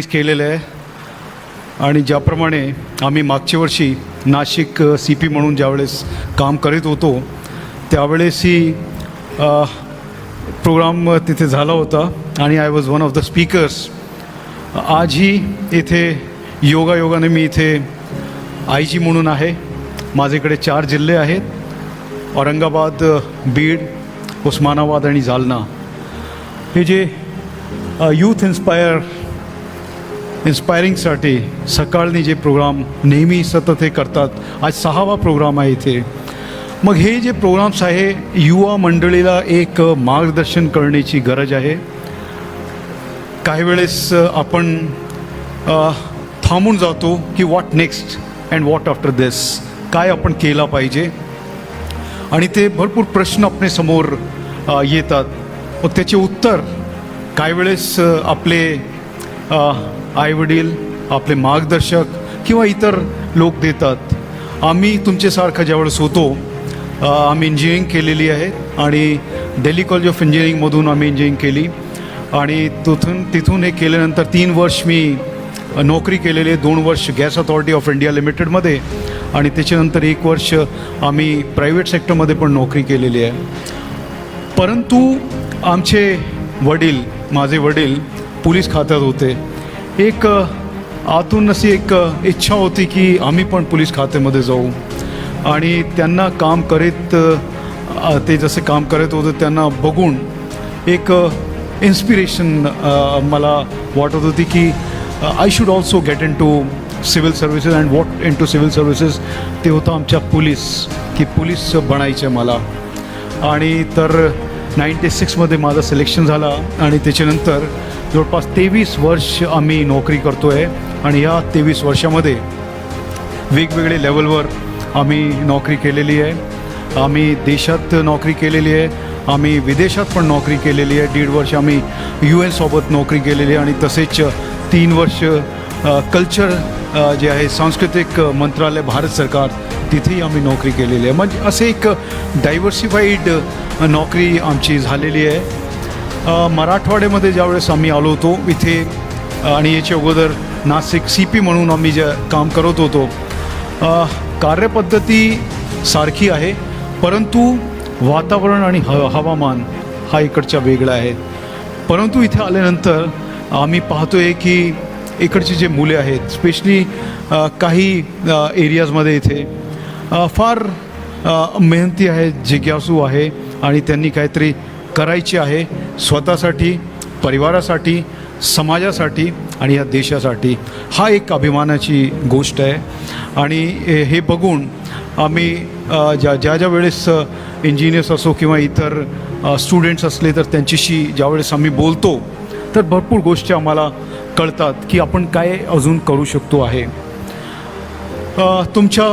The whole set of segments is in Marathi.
केलेलं आहे आणि ज्याप्रमाणे आम्ही मागच्या वर्षी नाशिक CP म्हणून ज्यावेळेस काम करीत होतो त्यावेळेस ही प्रोग्राम तिथे झाला होता आणि I was one of the speakers. आजही इथे योगायोगाने मी इथे IG म्हणून आहे. माझ्याकडे 4 जिल्हे आहेत, औरंगाबाद, बीड, उस्मानाबाद आणि जालना. हे जे यूथ इन्स्पायरिंगसाठी सकाळनी जे प्रोग्राम नेहमी सतत हे करतात, आज 6वा प्रोग्राम आहे इथे. मग हे जे प्रोग्राम्स आहे युवा मंडळीला एक मार्गदर्शन करण्याची गरज आहे. काही वेळेस आपण थांबून जातो की what next and what after this, काय आपण केला पाहिजे, आणि ते भरपूर प्रश्न आपल्यासमोर येतात. मग त्याचे उत्तर काही वेळेस आपले आईवडील, आपले मार्गदर्शक किंवा इतर लोक देतात. आम्ही तुमच्यासारखं ज्यावेळेस होतो, आम्ही इंजिनिअरिंग केलेली आहे आणि दिल्ली कॉलेज ऑफ इंजिनिअरिंगमधून आम्ही इंजिनिअरिंग केली आणि तिथून हे केल्यानंतर 3 वर्ष मी नोकरी केलेली आहे. 2 वर्ष गॅस अथॉरिटी ऑफ इंडिया लिमिटेडमध्ये आणि त्याच्यानंतर 1 वर्ष आम्ही प्रायव्हेट सेक्टरमध्ये पण नोकरी केलेली आहे. परंतु आमचे वडील, माझे वडील पोलीस खात्यात होते. एक आतून अशी एक इच्छा होती की आम्ही पण पोलीस खात्यामध्ये जाऊ आणि त्यांना काम करीत, ते जसे काम करत होते त्यांना बघून एक इन्स्पिरेशन मला वाटत होती की I should also get into civil services and what into civil services. ते होतं आमच्या पोलीस बनायचं मला. आणि तर 96मध्ये माझं सिलेक्शन झाला आणि त्याच्यानंतर जवळपास 23 वर्ष आम्ही नोकरी करतो आहे आणि या 23 वर्षामध्ये वेगवेगळे लेवलवर आम्ही नोकरी केलेली आहे. आम्ही देशात नोकरी केलेली आहे, आम्ही विदेशात पण नोकरी केलेली आहे. 1.5 वर्ष आम्ही UN सोबत नोकरी केलेली आहे आणि तसेच 3 वर्ष कल्चर जे आहे सांस्कृतिक मंत्रालय भारत सरकार, तिथेही आम्ही नोकरी केलेली आहे. म्हणजे असे एक डायव्हर्सिफाईड नोकरी आमची झालेली आहे. मराठवाड्यामध्ये ज्यावेळेस आम्ही आलो होतो इथे आणि याच्या अगोदर नाशिक CP म्हणून आम्ही जे काम करत होतो, कार्यपद्धती सारखी आहे परंतु वातावरण आणि हवामान हा इकडच्या वेगळा आहे. परंतु इथे आल्यानंतर आम्ही पाहतो आहे की इकडची जे मुले आहेत, स्पेशली काही एरियाजमध्ये इथे फार मेहनती आहेत, जिज्ञासू आहे आणि त्यांनी काहीतरी करायचे आहे स्वतःसाठी, परिवारासाठी, समाजासाठी आणि या देशासाठी. हा एक अभिमानाची गोष्ट आहे. आणि हे बघून आम्ही ज्या वेळेस इंजिनियर्स असो किंवा इतर स्टुडंट्स असले तर त्यांच्याशी ज्यावेळेस आम्ही बोलतो तर भरपूर गोष्टी आम्हाला कळतात की आपण काय अजून करू शकतो आहे. तुमच्या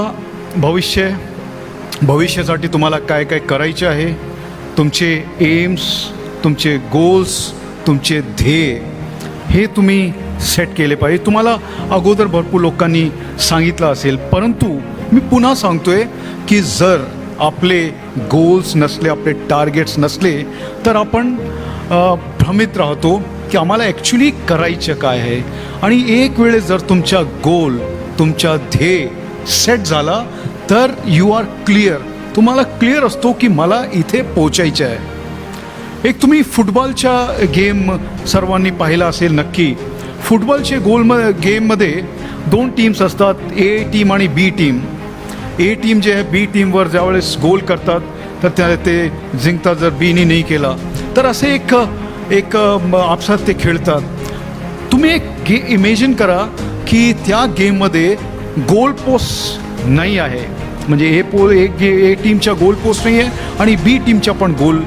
भविष्यासाठी तुम्हाला काय काय करायचे आहे, तुमचे एम्स, तुमचे गोल्स, तुमचे ध्येय हे तुम्ही सेट केले पाहिजे. तुम्हाला अगोदर भरपूर लोकांनी सांगितलं असेल, परंतु मी पुन्हा सांगतो आहे की जर आपले गोल्स नसले, आपले टार्गेट्स नसले तर आपण भ्रमित राहतो की आम्हाला ॲक्च्युली करायचं काय आहे. आणि एक वेळेस जर तुमचा गोल, तुमचा ध्येय सेट झाला तर यू आर क्लिअर. तुम्हाला क्लिअर असतो की मला इथे पोचायचं आहे. एक तुम्ही फुटबॉलच्या गेम सर्वांनी पाहिला असेल नक्की. फुटबॉलचे गेममध्ये 2 टीम्स असतात, A टीम आणि B टीम. A टीम जे आहे B टीमवर ज्यावेळेस गोल करतात तर ते जिंकतात, जर Bनी नाही केला तर असे एक आपसात ते खेळतात. तुम्ही एक इमेजिन करा की त्या गेममध्ये गोल पोस्ट नाही आहे, म्हणजे A टीमच्या गोल पोस्ट नाही आहे आणि B टीमच्या पण गोल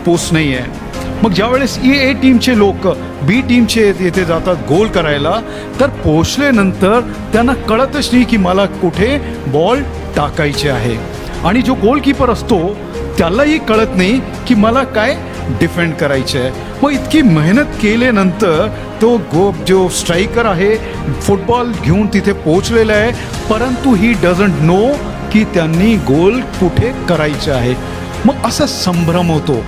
पोस्ट नाही आहे. मग ज्यावेळेस A टीमचे लोक B टीमचे येथे जातात गोल करायला तर पोचल्यानंतर त्यांना कळतच नाही की मला कुठे बॉल टाकायचे आहे. आणि जो गोलकीपर असतो त्यालाही कळत नाही की मला काय डिफेंड करायचं आहे. मग इतकी मेहनत केल्यानंतर तो जो स्ट्रायकर आहे फुटबॉल घेऊन तिथे पोचलेला आहे, परंतु ही डझंट नो की त्यांनी गोल कुठे करायचं आहे. मग असा संभ्रम होतो.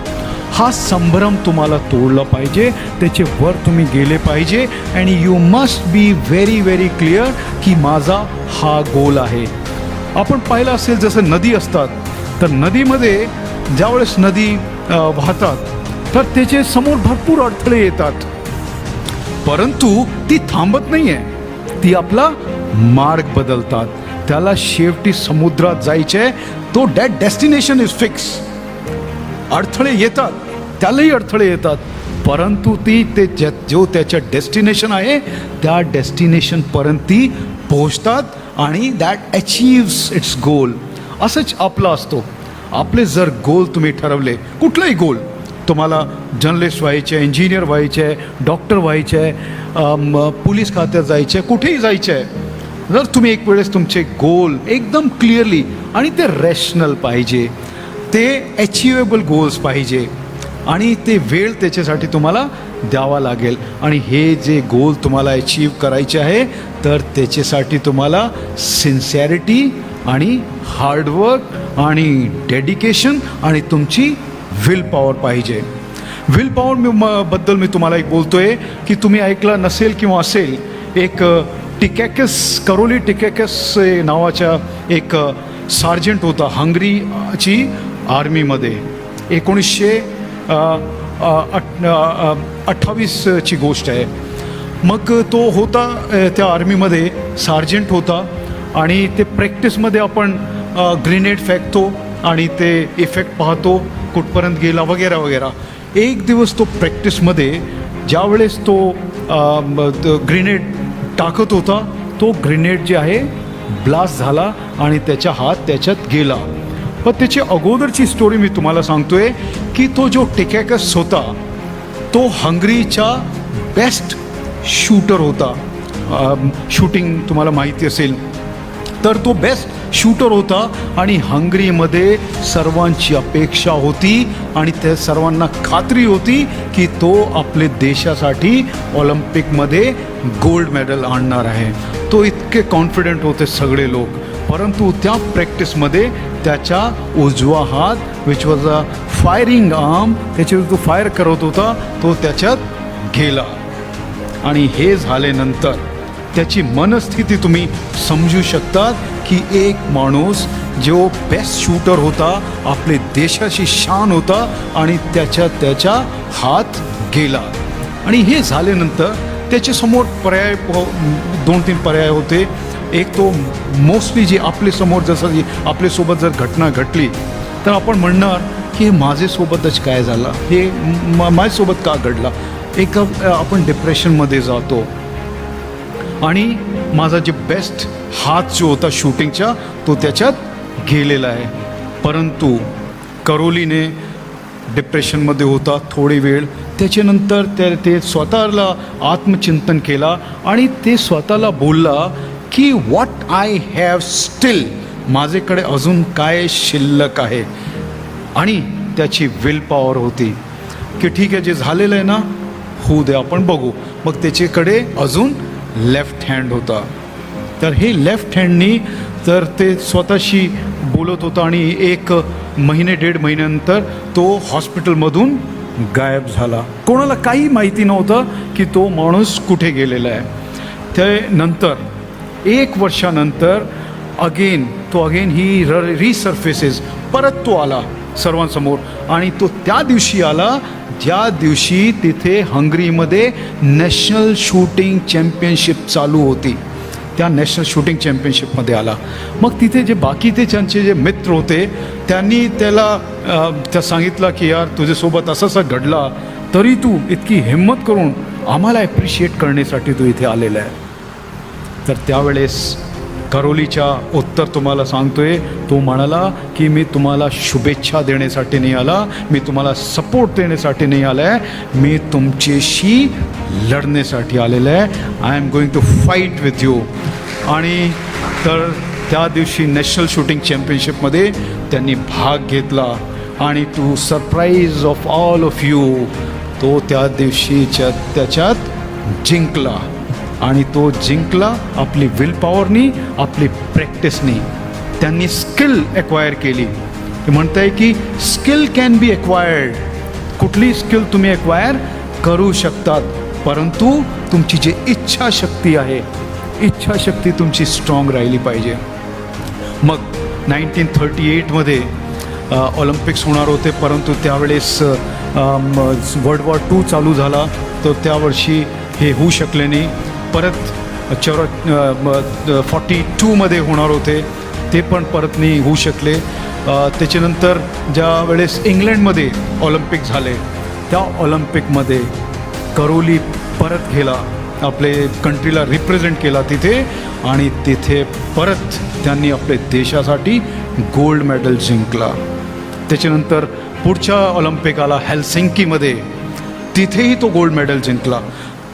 हा संभ्रम तुम्हाला तोडला पाहिजे, त्याचे वर तुम्ही गेले पाहिजे. And you must be very very clear की माझा हा गोल आहे. आपण पाहिलं असेल जसं नदी असतात, तर नदीमध्ये ज्यावेळेस नदी वाहतात तर त्याचे समोर भरपूर अडथळे येतात, परंतु ती थांबत नाही आहे, ती आपला मार्ग बदलतात. त्याला शेवटी समुद्रात जायचे, तो दॅट डेस्टिनेशन इज फिक्स. अडथळे येतात, त्यालाही अडथळे येतात, परंतु ती ते जो त्याच्या डेस्टिनेशन आहे त्या डेस्टिनेशनपर्यंत ती पोहोचतात आणि दॅट अचीव्स इट्स गोल. असंच आपलं असतो. आपले जर गोल तुम्ही ठरवले, कुठलाही गोल, तुम्हाला जर्नलिस्ट व्हायचे आहे, इंजिनियर व्हायचे आहे, डॉक्टर व्हायचे आहे, पोलीस खात्यात जायचे आहे, कुठेही जायचे आहे, जर तुम्ही एक वेळेस तुमचे गोल एकदम क्लिअरली, आणि ते रॅशनल पाहिजे, ते अचिवेबल गोल्स पाहिजे, आणि ते वेळ त्याच्यासाठी तुम्हाला द्यावा लागेल. आणि हे जे गोल तुम्हाला अचीव करायचे आहे तर त्याच्यासाठी तुम्हाला सिन्सिअरिटी आणि हार्डवर्क आणि डेडिकेशन आणि तुमची विल पॉवर पाहिजे. विल पॉवर बद्दल मी तुम्हाला एक बोलतो आहे की तुम्ही ऐकलं नसेल किंवा असेल, एक करोली टिकॅकस नावाच्या एक सार्जंट होता हंगरीची आर्मीमध्ये. 1928ची गोष्ट आहे. मग तो होता त्या आर्मीमध्ये, सार्जंट होता, आणि ते प्रॅक्टिसमध्ये आपण ग्रेनेड फेकतो आणि ते इफेक्ट पाहतो कुठपर्यंत गेला वगैरे वगैरे. एक दिवस तो प्रॅक्टिसमध्ये ज्यावेळेस तो ग्रेनेड टाकत होता, तो ग्रेनेड जे आहे ब्लास्ट झाला आणि त्याचा हात त्याच्यात गेला. पण त्याची अगोदरची स्टोरी मी तुम्हाला सांगतोय की तो जो टिकॅकस होता तो हंगरीचा बेस्ट शूटर होता. शूटिंग तुम्हाला माहिती असेल तर तो बेस्ट शूटर होता, आणि हंगरीमध्ये सर्वांची अपेक्षा होती आणि त्या सर्वांना खात्री होती की तो आपले देशासाठी ऑलिम्पिकमध्ये गोल्ड मेडल आणणार आहे. तो इतके कॉन्फिडंट होते सगळे लोक, परंतु त्या प्रॅक्टिसमध्ये त्याचा उजवा हात which was a firing arm, त्याच्यावर तो फायर करत होता, तो त्याच्यात गेला. आणि हे झाल्यानंतर त्याची मनस्थिती तुम्ही समजू शकतात की एक माणूस जो बेस्ट शूटर होता, आपले देशाची शान होता, आणि त्याचा हात गेला. आणि हे झाल्यानंतर त्याच्यासमोर पर्याय 2-3 पर्याय होते. एक तो मोस्टली जे आपल्यासमोर जसं आपल्यासोबत जर घटना घडली तर आपण म्हणणार की माझ्यासोबतच काय झालं, हे माझ्यासोबत का घडला. एक आपण डिप्रेशनमध्ये जातो, आणि माझा जे बेस्ट हात जो होता शूटिंगचा तो त्याच्यात गेलेला आहे. परंतु करोलीने डिप्रेशनमध्ये होता थोडी वेळ, त्याच्यानंतर ते स्वतःला आत्मचिंतन केला आणि ते स्वतःला बोलला की व्हॉट आय हॅव स्टील, माझ्याकडे अजून काय शिल्लक आहे. आणि त्याची विल पॉवर होती की ठीक आहे, जे झालेलं आहे ना होऊ दे, आपण बघू. मग त्याच्याकडे अजून लेफ्ट हँड होता, तर हे लेफ्ट हँडनी तर ते स्वतःशी बोलत होता, आणि 1-1.5 महिन्यानंतर तो हॉस्पिटलमधून गायब झाला. कोणाला काही माहिती नव्हतं की तो माणूस कुठे गेलेला आहे. त्यानंतर 1 वर्षानंतर अगेन ही रिसर्फेसेस, परत तो आला सर्वांसमोर, आणि तो त्या दिवशी आला ज्या दिवशी तिथे हंगरीमध्ये नॅशनल शूटिंग चॅम्पियनशिप चालू होती. त्या नॅशनल शूटिंग चॅम्पियनशिपमध्ये आला. मग तिथे जे बाकी त्यांचे जे मित्र होते त्यांनी त्या सांगितलं की यार तुझ्यासोबत असं घडला, तरी तू इतकी हिंमत करून आम्हाला ॲप्रिशिएट करण्यासाठी तू इथे आलेला आहे. तर त्यावेळेस करोलीच्या उत्तर तुम्हाला सांगतोय, तो म्हणाला की मी तुम्हाला शुभेच्छा देण्यासाठी नाही आला, मी तुम्हाला सपोर्ट देण्यासाठी नाही आला आहे, मी तुमच्याशी लढण्यासाठी आलेलं आहे. I am going to fight with you. आणि तर त्या दिवशी नॅशनल शूटिंग चॅम्पियनशिपमध्ये त्यांनी भाग घेतला, आणि to surprise of all of you तो त्या दिवशीच्या त्याच्यात जिंकला. आणि तो जिंकला आपली विल पॉवरनी, आपली प्रॅक्टिसनी. त्यांनी स्किल एक्वायर केली. ते म्हणत आहे की स्किल कॅन बी एक्वायर्ड. कुठली स्किल तुम्ही एक्वायर करू शकतात, परंतु तुमची जी इच्छाशक्ती आहे, इच्छाशक्ती तुमची स्ट्रॉंग राहिली पाहिजे. मग 1938मध्ये ऑलिम्पिक्स होणार होते, परंतु त्यावेळेस वर्ल्ड वॉर 2 चालू झाला, तर त्यावर्षी हे होऊ शकले नाही. परत 42मध्ये होणार होते, ते पण परत नाही होऊ शकले. त्याच्यानंतर ज्या वेळेस इंग्लंडमध्ये ऑलिम्पिक झाले, त्या ऑलिम्पिकमध्ये करोली परत गेला, आपले कंट्रीला रिप्रेझेंट केला तिथे, आणि तिथे परत त्यांनी आपल्या देशासाठी गोल्ड मेडल जिंकला. त्याच्यानंतर पुढच्या ऑलिम्पिक आला हेल्सिंकीमध्ये, तिथेही तो गोल्ड मेडल जिंकला.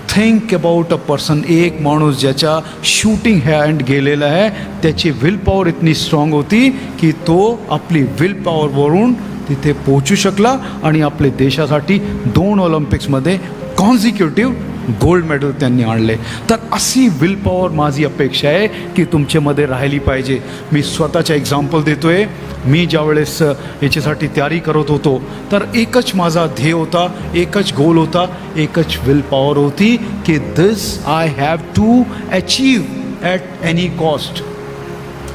थिंक अबाउट अ पर्सन, एक माणूस ज्याच्या शूटिंग हँड गेलेला आहे, त्याची विल पॉवर इतनी स्ट्रॉंग होती की तो आपली विल पॉवरवरून तिथे पोहोचू शकला आणि आपल्या देशासाठी 2 ऑलिम्पिक्समध्ये कॉन्झिक्युटिव्ह गोल्ड मेडल त्यांनी आणले. तर अशी विल पॉवर माझी अपेक्षा आहे की तुमच्यामध्ये राहिली पाहिजे. मी स्वतःचा एक्झाम्पल देतो आहे. मी ज्यावेळेस याच्यासाठी तयारी करत होतो, तर एकच माझा ध्येय होता, एकच गोल होता, एकच विल पॉवर होती की this I have to achieve at any cost.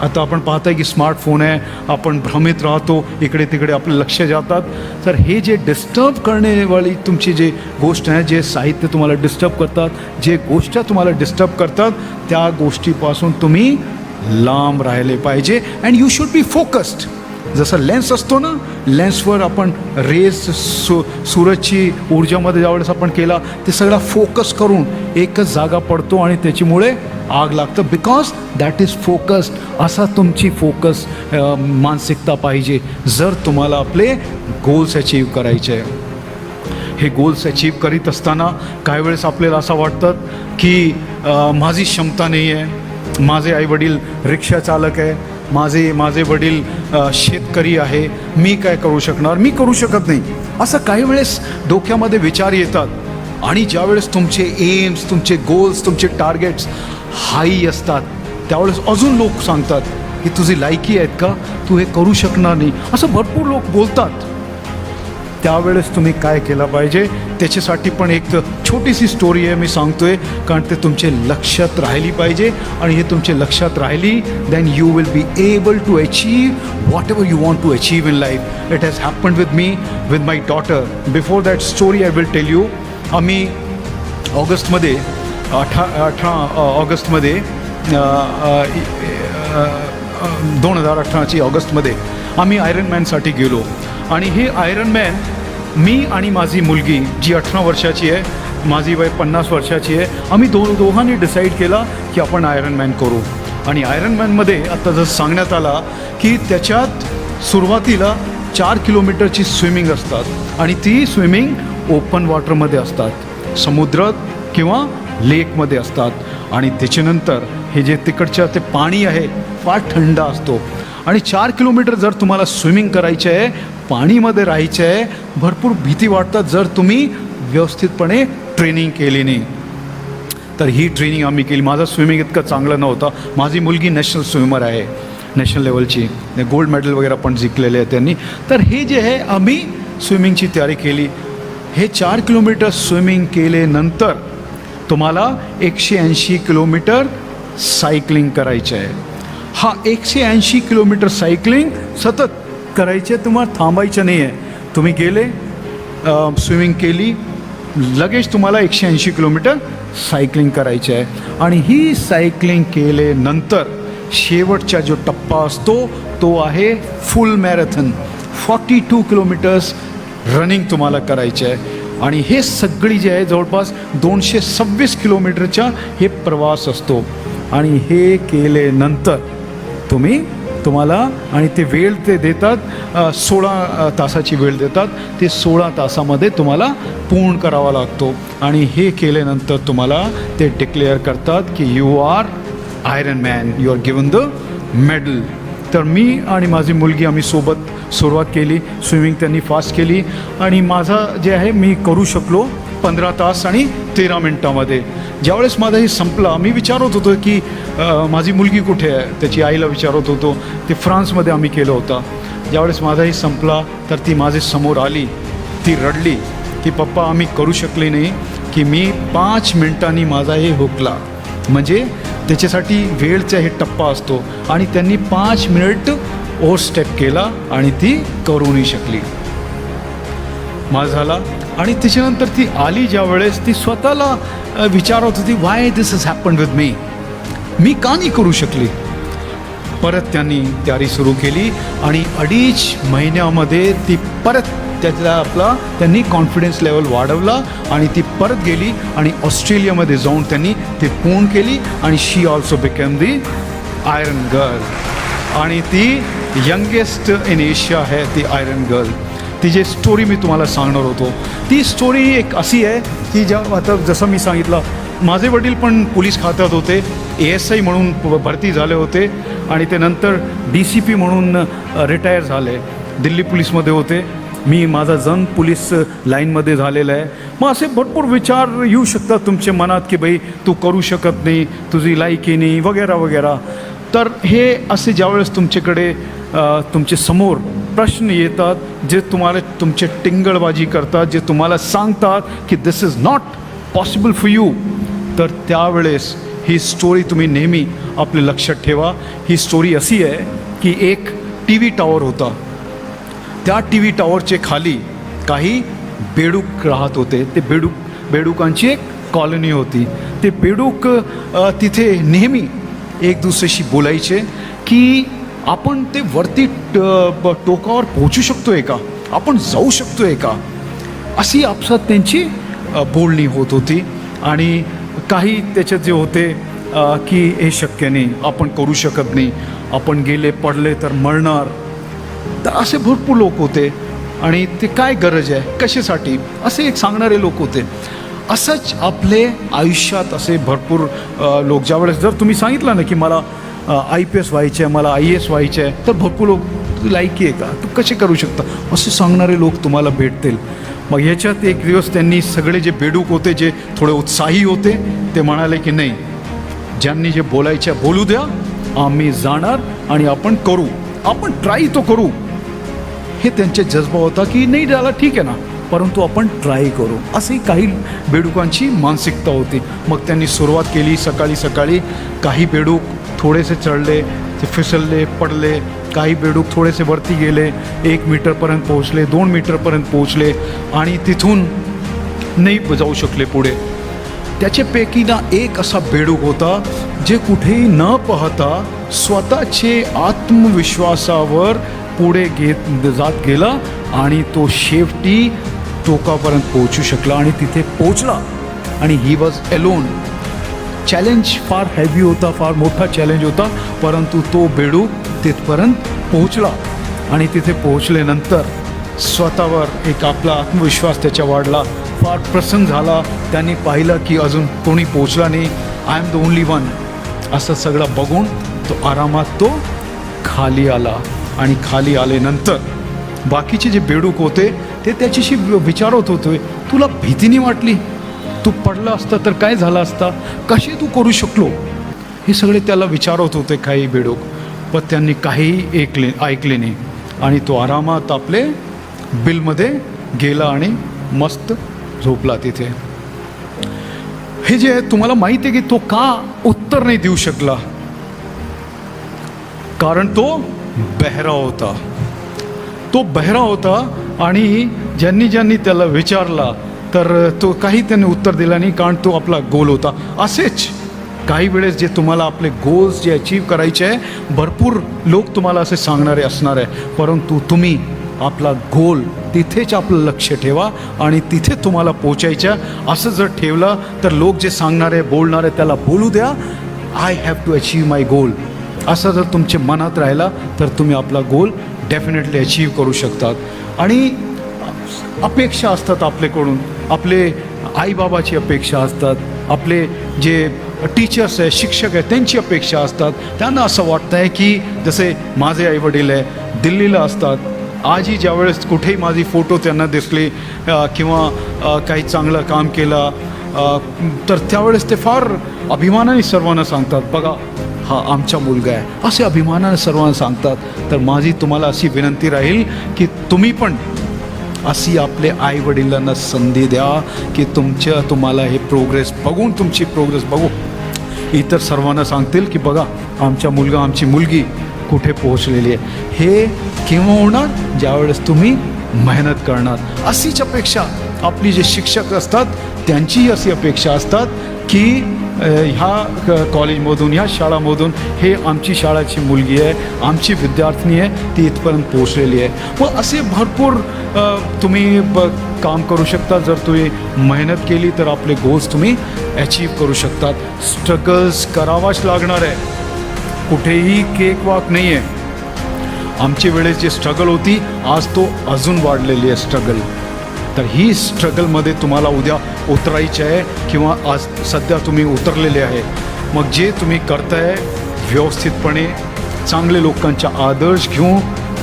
आता आपण पाहताय की स्मार्टफोन आहे, आपण भ्रमित राहतो, इकडे तिकडे आपलं लक्ष जातात. तर हे जे डिस्टर्ब करण्यावाली तुमची जे गोष्ट आहे, जे साहित्य तुम्हाला डिस्टर्ब करतात, जे गोष्ट तुम्हाला डिस्टर्ब करतात, त्या गोष्टीपासून तुम्ही लांब राहिले पाहिजे. And you should be focused. जसं लेन्स असतो ना, लेन्सवर आपण रेज सूरजची ऊर्जामध्ये ज्यावेळेस आपण केला, ते सगळा फोकस करून एकच जागा पडतो आणि त्याच्यामुळे आग लागतं. Because that is focused. असा तुमची फोकस मानसिकता पाहिजे जर तुम्हाला आपले गोल्स अचीव करायचे आहे. हे गोल्स अचीव करीत असताना काही वेळेस आपल्याला असं वाटतं की माझी क्षमता नाही आहे, माझे आईवडील रिक्षा चालक आहे, माझे वडील शेतकरी आहे, मी काय करू शकणार, मी करू शकत नाही, असं काही वेळेस डोक्यामध्ये विचार येतात. आणि ज्यावेळेस तुमचे एम्स, तुमचे गोल्स, तुमचे टार्गेट्स हाई असतात, त्यावेळेस अजून लोक सांगतात की तुझी लायकी आहेत का, तू हे करू शकणार नाही, असं भरपूर लोक बोलतात. त्यावेळेस तुम्ही काय केलं पाहिजे, त्याच्यासाठी पण एक छोटीशी स्टोरी आहे, मी सांगतो आहे, कारण ते तुमचे लक्षात राहिली पाहिजे. आणि हे तुमचे लक्षात राहिली, then you will be able to achieve whatever you want to achieve in life. It has happened with me, with my daughter. Before that story I will tell you. आम्ही ऑगस्टमध्ये 18 ऑगस्टमध्ये 2018ची ऑगस्टमध्ये आम्ही आयरनमॅनसाठी गेलो. आणि हे आयरनमॅन, मी आणि माझी मुलगी जी 18 वर्षाची आहे, माझी वय 50 वर्षाची आहे, आम्ही दोघांनी डिसाईड केला की आपण आयरनमॅन करू. आणि आयरनमॅनमध्ये आता जसं सांगण्यात आला की त्याच्यात सुरुवातीला 4 किलोमीटरची स्विमिंग असतात आणि ती स्विमिंग ओपन वॉटरमध्ये असतात, समुद्रात किंवा लेकमध्ये असतात. आणि त्याच्यानंतर हे जे तिकडचं ते पाणी आहे फार थंड असतो. आणि 4 किलोमीटर जर तुम्हाला स्विमिंग करायचं आहे, पाणीमध्ये राहायचं आहे, भरपूर भीती वाटतात जर तुम्ही व्यवस्थितपणे ट्रेनिंग केली नाही. तर ही ट्रेनिंग आम्ही केली. माझा स्विमिंग इतकं चांगलं नव्हता. माझी मुलगी नॅशनल स्विमर आहे, नॅशनल लेवलची, गोल्ड मेडल वगैरे पण जिंकलेले आहे त्यांनी. तर हे जे आहे, आम्ही स्विमिंगची तयारी केली. हे 4 किलोमीटर स्विमिंग केल्यानंतर तुम्हाला 180 किलोमीटर सायकलिंग करायचं आहे. हा 180 किलोमीटर सायकलिंग सतत करायचे, तुम्हाला थांबायचं नाही आहे. तुम्ही गेले, स्विमिंग केली, लगेच तुम्हाला 180 किलोमीटर सायकलिंग करायचं आहे. आणि ही सायकलिंग केल्यानंतर शेवटचा जो टप्पा असतो तो आहे फुल मॅरेथॉन. 42 किलोमीटर्स रनिंग तुम्हाला करायचं आहे. आणि हे सगळी जे आहे जवळपास 226 किलोमीटरचा हे प्रवास असतो. आणि हे केल्यानंतर तुम्हाला आणि ते वेळ ते देतात, 16 तासाची वेळ देतात. ते 16 तासामध्ये तुम्हाला पूर्ण करावा लागतो. आणि हे केल्यानंतर तुम्हाला ते डिक्लेअर करतात की you are iron man, you are given the medal. तर मी आणि माझी मुलगी आम्ही सोबत सुरुवात केली. स्विमिंग त्यांनी फास्ट केली आणि माझं जे आहे मी करू शकलो 15 तास आणि 13 मिनटामध्ये. ज्यावेळेस माझा हे संपला, मी विचारत होतो की माझी मुलगी कुठे आहे, त्याची आईला विचारत होतो. ते फ्रान्समध्ये आम्ही केलं होतं. ज्यावेळेस माझाही संपला तर ती माझे समोर आली ती रडली की पप्पा आम्ही करू शकले नाही, की मी 5 मिनिटांनी माझा हे हुकला. म्हणजे त्याच्यासाठी वेळचा हे टप्पा असतो आणि त्यांनी 5 मिनिट ओव्हर स्टेप केला आणि ती करूनही शकली. माझा झाला. आणि त्याच्यानंतर ती आली ज्या वेळेस ती स्वतःला विचारत होती, why this has happened with मी का नाही करू शकली. परत त्यांनी तयारी सुरू केली आणि 2.5 महिन्यामध्ये ती परत त्यांनी कॉन्फिडन्स लेवल वाढवला आणि ती परत गेली आणि ऑस्ट्रेलियामध्ये जाऊन त्यांनी ते पूर्ण केली आणि she also became the iron girl. आणि ती यंगेस्ट इन एशिया आहे ती आयरन गर्ल. ती जे स्टोरी मी तुम्हाला सांगणार होतो ती स्टोरी एक अशी आहे की आता जसं मी सांगितलं, माझे वडील पण पोलीस खात्यात होते, ASI म्हणून भरती झाले होते आणि ते नंतर DCP म्हणून रिटायर झाले, दिल्ली पोलीसमध्ये होते. मी माझा जण पोलीस लाईनमध्ये झालेला आहे. मग असे भरपूर विचार येऊ शकतात तुमच्या मनात की बाई तू करू शकत नाही, तुझी लायकी नाही वगैरे वगैरे. तर हे असे ज्यावेळेस तुमच्याकडे तुमचे समोर प्रश्न येतात जे तुम्हाला तुमचे टिंगळबाजी करतात, जे तुम्हाला सांगतात की this is not possible for you, तर त्यावेळेस ही स्टोरी तुम्ही नेहमी आपल्या लक्षात ठेवा. ही स्टोरी अशी आहे की एक TV टॉवर होता. त्या TV टॉवरचे खाली काही बेडूक राहत होते. ते बेडूकांची एक कॉलनी होती. ते बेडूक तिथे नेहमी एक दुसऱ्याशी बोलायचे की आपण ते वरती टोकावर पोहोचू शकतो आहे का, आपण जाऊ शकतो आहे का, अशी आपसात त्यांची बोलणी होत होती. आणि काही त्याच्यात जे होते की हे शक्य नाही, आपण करू शकत नाही, आपण गेले पडले तर मरणार. तर असे भरपूर लोक होते आणि ते काय गरज आहे कशासाठी असे एक सांगणारे लोक होते. असंच आपले आयुष्यात असे भरपूर लोक, ज्यावेळेस जर तुम्ही सांगितलं ना की मला IPS व्हायचे आहे, मला IAS व्हायचे आहे, तर भरपूर लोक लायकी आहे का, तू कसे करू शकता असे सांगणारे लोक तुम्हाला भेटतील. मग ह्याच्यात एक दिवस त्यांनी सगळे जे बेडूक होते, जे थोडे उत्साही होते, ते म्हणाले की नाही, ज्यांनी जे बोलायचे बोलू द्या, आम्ही जाणार आणि आपण करू, आपण ट्राय तो करू. हे त्यांचे जज्बा होता की नाही झाला ठीक आहे ना, परंतु आपण ट्राय करू, अशी काही बेडूकांची मानसिकता होती. मग त्यांनी सुरुवात केली. सकाळी सकाळी काही बेडूक थोडेसे चढले, ते फिसलले पडले, काही बेडूक थोडेसे वरती गेले, 1 मीटरपर्यंत पोहोचले, 2 मीटरपर्यंत पोहोचले आणि तिथून नाही जाऊ शकले पुढे. त्याच्यापैकी ना एक असा बेडूक होता जे कुठेही न पाहता स्वतःचे आत्मविश्वासावर पुढे जात गेला आणि तो शेवटी टोकापर्यंत पोहोचू शकला आणि तिथे पोहोचला. आणि ही वॉज एलोन. चॅलेंज फार हेवी होता, फार मोठा चॅलेंज होता, परंतु तो बेडूक तिथपर्यंत पोहोचला. आणि तिथे पोहोचल्यानंतर स्वतःवर एक आपला आत्मविश्वास त्याच्या वाढला, फार प्रसन्न झाला. त्यांनी पाहिलं की अजून कोणी पोहोचला नाही, I am the only one. असं सगळं बघून तो आरामात तो खाली आला. आणि खाली आल्यानंतर बाकीचे जे बेडूक होते ते त्याच्याशी विचारत होते, तुला भीती नाही वाटली, तू पडला असता तर काय झालं असता, कसे तू करू शकलो, हे सगळे त्याला विचारत होते काही बेडूक. पण त्यांनी काहीही ऐकले नाही आणि तो आरामात आपले बिलमध्ये गेला आणि मस्त झोपला तिथे. हे जे तुम्हाला माहिती आहे की तो का उत्तर नाही देऊ शकला, कारण तो बहिरा होता. तो बहिरा होता आणि ज्यांनी त्याला विचारला तर तो काही त्याने उत्तर दिला नाही, कारण तो आपला गोल होता. असेच काही वेळेस जे तुम्हाला आपले गोल्स जे अचीव करायचे आहे, भरपूर लोक तुम्हाला असे सांगणारे असणार आहे, परंतु तुम्ही आपला गोल तिथेच आपलं लक्ष ठेवा आणि तिथे तुम्हाला पोचायचं. असं जर ठेवलं तर लोक जे सांगणारे बोलणारे त्याला बोलू द्या, I have to achieve my goal. असं जर तुमच्या मनात राहिला तर तुम्ही आपला गोल डेफिनेटली अचीव करू शकतात. आणि अपेक्षा असतात आपल्याकडून, आपले आईबाबाची अपेक्षा असतात, आपले जे टीचर्स आहे, शिक्षक आहे, त्यांची अपेक्षा असतात. त्यांना असं वाटतं आहे की जसे माझे आईवडील आहे दिल्लीला असतात, आजही ज्यावेळेस कुठेही माझी फोटो त्यांना दिसले किंवा काही चांगलं काम केलं तर त्यावेळेस ते फार अभिमानाने सर्वांना सांगतात, बघा हा आमचा मुलगा आहे, असे अभिमानाने सर्वांना सांगतात. तर माझी तुम्हाला अशी विनंती राहील की तुम्ही पण अशी आपले आईवडिलांना संधी द्या की तुम्हाला हे प्रोग्रेस बघून, तुमची प्रोग्रेस बघू इतर सर्वांना सांगतील की बघा आमचा मुलगा, आमची मुलगी कुठे पोहोचलेली आहे. हे केव्हा होणार? ज्यावेळेस तुम्ही मेहनत करणार. अशीच अपेक्षा आपली जे शिक्षक असतात त्यांचीही अशी अपेक्षा असतात की ह्या कॉलेजमधून, ह्या शाळामधून हे आमची शाळाची मुलगी आहे, आमची विद्यार्थिनी आहे, ती इथपर्यंत पोहोचलेली आहे. मग असे भरपूर तुम्ही काम करू शकता. जर तुम्ही मेहनत केली तर आपले गोल्स तुम्ही अचीव करू शकतात. स्ट्रगल्स करावाच लागणार आहे, कुठेही केक वॉक नाही आहे. आमच्या वेळेस जे स्ट्रगल होती आज तो अजून वाढलेली आहे स्ट्रगल. तर ही स्ट्रगलमध्ये तुम्हाला उद्या उतरायची आहे किंवा आज सध्या तुम्ही उतरलेले आहे. मग जे तुम्ही करताय व्यवस्थितपणे चांगले लोकांचा आदर्श घेऊन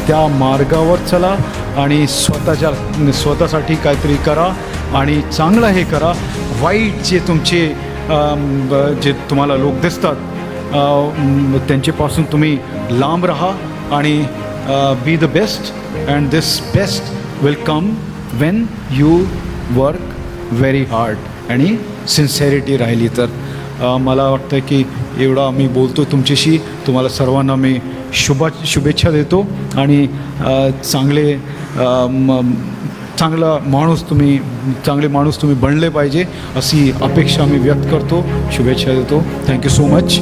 त्या मार्गावर चला आणि स्वतःसाठी काहीतरी करा आणि चांगलं हे करा. वाईट जे तुमचे जे तुम्हाला लोक दिसतात त्यांच्यापासून तुम्ही लांब राहा आणि be the best and this best will come when you work very hard आणि सिन्सिअरिटी राहिली तर. मला वाटतं की एवढा आम्ही बोलतो तुमच्याशी. तुम्हाला सर्वांना मी शुभेच्छा देतो आणि चांगले माणूस तुम्ही बनले पाहिजे अशी अपेक्षा मी व्यक्त करतो. शुभेच्छा देतो. Thank you so much.